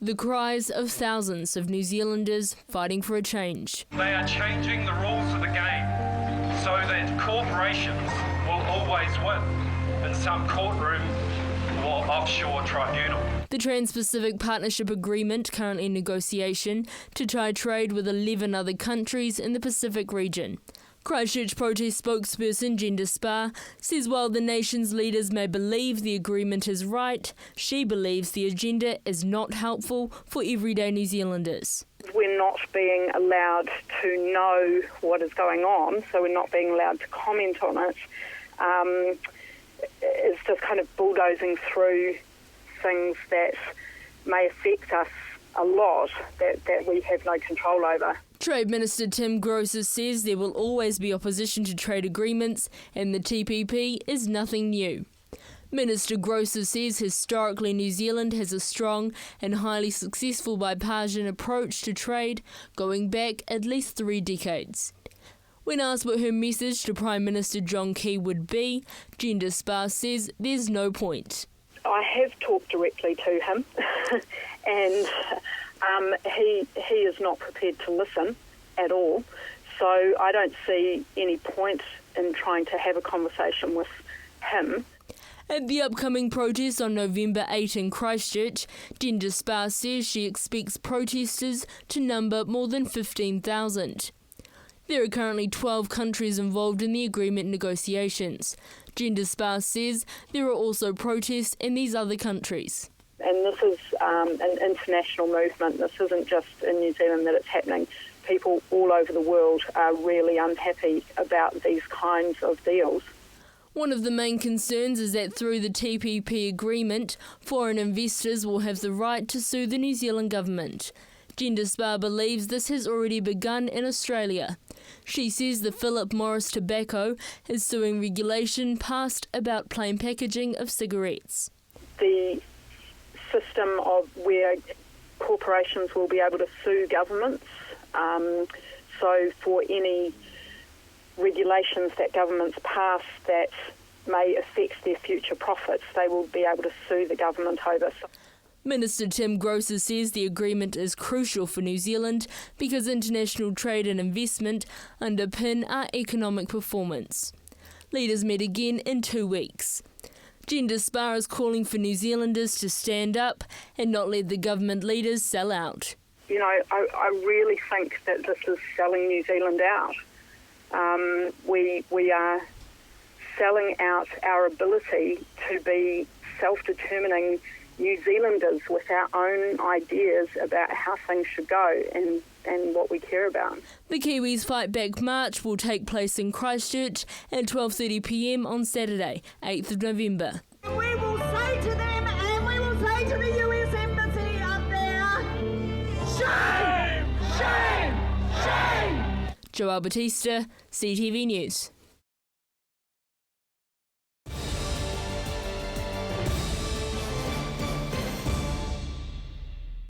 The cries of thousands of New Zealanders fighting for a change. They are changing the rules of the game so that corporations will always win in some courtroom or offshore tribunal. The Trans-Pacific Partnership Agreement, currently in negotiation, to try trade with 11 other countries in the Pacific region. Christchurch protest spokesperson Gender Spar says while the nation's leaders may believe the agreement is right, she believes the agenda is not helpful for everyday New Zealanders. We're not being allowed to know what is going on, so we're not being allowed to comment on it. It's just kind of bulldozing through things that may affect us a lot that we have no control over. Trade Minister Tim Grosser says there will always be opposition to trade agreements and the TPP is nothing new. Minister Grosser says historically New Zealand has a strong and highly successful bipartisan approach to trade going back at least 3 decades. When asked what her message to Prime Minister John Key would be, Gender Spar says there's no point. I have talked directly to him and he is not prepared to listen at all. So I don't see any point in trying to have a conversation with him. At the upcoming protest on November 8 in Christchurch, Gender Spar says she expects protesters to number more than 15,000. There are currently 12 countries involved in the agreement negotiations. Gender Spar says there are also protests in these other countries. And this is an international movement. This isn't just in New Zealand that it's happening. People all over the world are really unhappy about these kinds of deals. One of the main concerns is that through the TPP agreement, foreign investors will have the right to sue the New Zealand government. Gender Spar believes this has already begun in Australia. She says the Philip Morris Tobacco is suing regulation passed about plain packaging of cigarettes. The system of where corporations will be able to sue governments, so for any regulations that governments pass that may affect their future profits, they will be able to sue the government over. Minister Tim Grosser says the agreement is crucial for New Zealand because international trade and investment underpin our economic performance. Leaders met again in 2 weeks. Gender Spar is calling for New Zealanders to stand up and not let the government leaders sell out. You know, I really think that this is selling New Zealand out. We are selling out our ability to be self-determining New Zealanders with our own ideas about how things should go and what we care about. The Kiwis Fight Back March will take place in Christchurch at 12:30 p.m. on Saturday, 8th of November. We will say to them and we will say to the US Embassy up there, shame, shame, shame! Joelle Batista, CTV News.